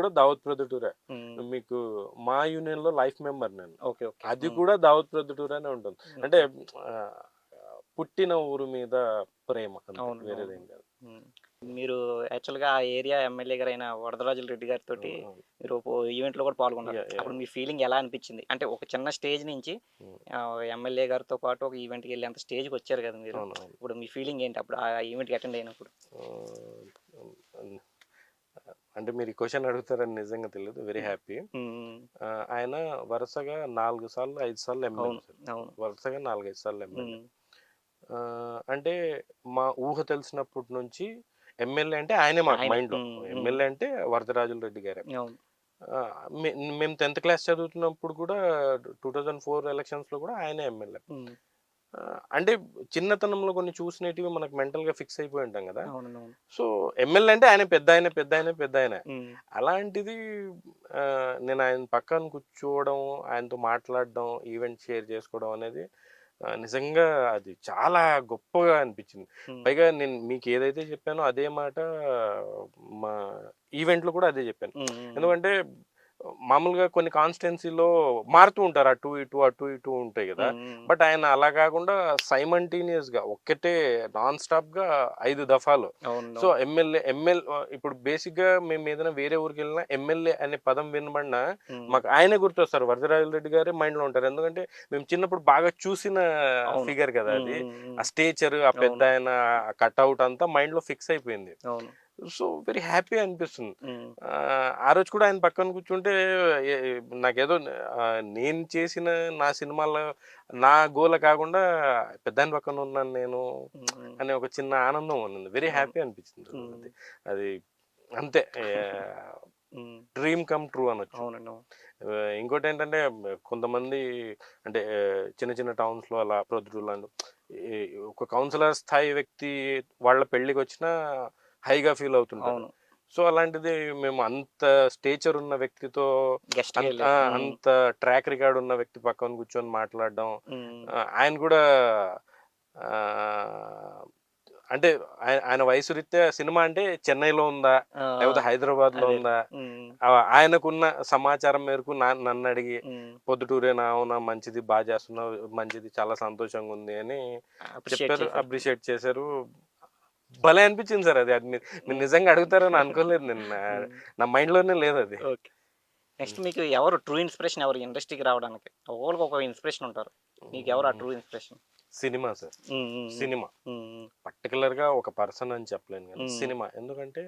కూడా దావత్ ప్రొద్దుటూరే. హ్మ్. మీకు మా యూనియన్‌లో లైఫ్ మెంబర్ నేను. ఓకే. ఓకే. అది హ్మ్. కూడా దావత్ ప్రొద్దుటూరనే ఉంటుంది. అంటే ఓకే. ఆహ్, పుట్టిన ఊరు మీద ప్రేమ అంతే. అవును. అవును. వేరేదేం కాదు. హ్మ్. మీరు యాక్చువల్‌గా ఆ ఏరియా ఎమ్మెల్యే గారైన వరదరాజుల రెడ్డి గారితోటి అవును. అవును. మీరు ఈవెంట్‌లో కూడా పాల్గొన్నారు. యాహ్! యాహ్! అప్పుడు మీ ఫీలింగ్ ఎలా అనిపించింది? అంటే ఒక చిన్న స్టేజ్ నుంచి హ్మ్. ఎమ్మెల్యే గారితో పాటు ఒక ఈవెంట్‌కెళ్ళేంత స్టేజ్‌కొచ్చారు కదా మీరు. అవునవును. ఇప్పుడు మీ ఫీలింగ్ ఏంటి అప్పుడు ఆ ఈవెంట్‌కి అటెండ్ అయినప్పుడు? ఆహ్, హ్మ్. అంటే మీరు ఈ క్వెషన్ అడుగుతారని నిజంగా తెలీదు. వెరీ హ్మ్. హ్యాపీ. హ్మ్. ఆయన వరుసగా 4 సార్లు, 5 సార్లు అవును. MLA sir. అవును. వరుసగా 4, 5 సార్లు ఎమ్మెల్యే. హ్మ్. అంటే మా ఊహ తెలిసినప్పటి నుంచి ఎమ్మెల్యే అంటే ఆయనే మాకు ఆయనే. మైండ్‌లో. హ్మ్. హ్మ్. ఎమ్మెల్యే అంటే వరదరాజుల రెడ్డి గారే. అవును. ఆహ్, మే మేము 10థ్ క్లాస్ చదువుతున్నప్పుడు కూడా 2004 ఎలక్షన్స్‌లో కూడా ఆయనే ఎమ్మెల్యే. హ్మ్. అంటే చిన్నతనంలో కొన్ని చూసినేటివి మనకు మెంటల్‌గా ఫిక్స్ అయిపోయి ఉంటాం గదా! అవునవును. సో, ఎమ్మెల్యే అంటే ఆయన పెద్దాయన, పెద్దాయన, పెద్దాయన. హ్మ్. అలాంటిది నేను ఆయన పక్కన కూర్చోవడం, ఆయనతో మాట్లాడడం, ఈవెంట్ షేర్ చేసుకోవడం అనేది నిజంగా అది చాలా గొప్పగా అనిపించింది. హ్మ్. పైగా నేను మీకు ఏదైతే చెప్పానో అదే మాట మా ఈవెంట్‌లో కూడా అదే చెప్పాను. హ్మ్. హ్మ్. ఎందుకంటే మామూలుగా కొన్ని కాన్స్టిట్యుయెన్సీలో మారుతూ ఉంటారు. అటు, ఇటు, అటు, ఇటు ఉంటాయి గదా! హ్మ్. హ్మ్. బట్ ఆయన అలా కాకుండా సైమల్టేనియస్‌గా ఒక్కటే నాన్ స్టాప్‌గా 5 దఫాలు. సో, అవునవును. ఇప్పుడు బేసిక్‌గా మేము ఏదైనా వేరే ఊరికెళ్ళినా ఎమ్మెల్యే అనే పదం వినబడినా హ్మ్. మాకు ఆయనే గుర్తొస్తారు. వరదరాజుల రెడ్డి గారే మైండ్‌లో ఉంటారు. ఎందుకంటే మేము చిన్నప్పుడు బాగా చూసిన అవును. ఫిగర్ కదా హ్మ్. అది. హ్మ్. ఆ హ్మ్. స్టేచర్, ఆ అవును. పెద్దాయన, ఆ కటౌట్ అంతా మైండ్‌లో ఫిక్స్ అయిపోయింది. అవును. సో, వెరీ హ్యాపీ అనిపిస్తుంది. హ్మ్. ఆ రోజు కూడా ఆయన పక్కన కూర్చుంటే ఎ ఎ నాకేదో నేను చేసిన నా సినిమాలో నా గోల కాకుండా పెద్దాయన పక్కన ఉన్నాను నేను హ్మ్. హ్మ్. అనే ఒక చిన్న ఆనందం ఉంది. వెరీ అవును. హ్యాపీ అనిపించింది. హ్మ్. అది. అది అంతే హ్మ్. డ్రీమ్ కమ్ ట్రూ అనొచ్చు. అవునండి. అవును. ఇంకోటేంటంటే కొంతమంది అంటే చిన్న చిన్న టౌన్స్‌లో అలా ప్రొద్దుటూరులాంటి ఈ ఒక కౌన్సిలర్ స్థాయి వ్యక్తి వాళ్ళ పెళ్ళికొచ్చినా హైగా ఫీల్ అవుతుంటారు. అవును. సో, అలాంటిది మేము అంత స్టేచర్ ఉన్న వ్యక్తితో గెస్ట్‌గా ఎళ్లారు. హ్మ్. అంత ట్రాక్ రికార్డ్ ఉన్న వ్యక్తి పక్కన కూర్చొని మాట్లాడడం. హ్మ్. ఆయన కూడా ఆహ్, అంటే ఆయన వయసు రీత్యా సినిమా అంటే చెన్నైలో ఉందా? ఆ! లేకపోతే హైదరాబాద్‌లో అదేలే. ఉందా? హ్మ్. ఆయనకున్న సమాచారం మేరకు నన్నడిగి హ్మ్. పొద్దుటూరేనా? అవునా? మంచిది చేస్తున్నావు. మంచిది. చాలా సంతోషంగుంది అని అప్రిషియేట్ చెప్పారు. చేశారు. అప్రిషియేట్ చేశారు. భలే అనిపించింది సార్ అది. అది మీరు హ్మ్. నిజంగా అడుగుతారని అనుకోలేదు నేను. హ్మ్. నా మైండ్‌లోనే లేదది. ఓకే. నెక్స్ట్ హ్మ్. మీకు ఎవరు ట్రూ ఇన్‌స్పిరేషన్ ఎవరు ఇండస్ట్రీకి రావడానికి? ఒక్కొక్కళ్ళకి ఒక్కో ఇన్‌స్పిరేషన్ ఉంటారు. మీకెవరు ఆ హ్మ్. True inspiration? Cinema sir. హ్మ్. హ్మ్. హ్మ్. సినిమా. హ్మ్. హ్మ్. పర్టిక్యులర్‌గా ఒక పర్సన్ అని చెప్పలేను గానీ హ్మ్. సినిమా. ఎందుకంటే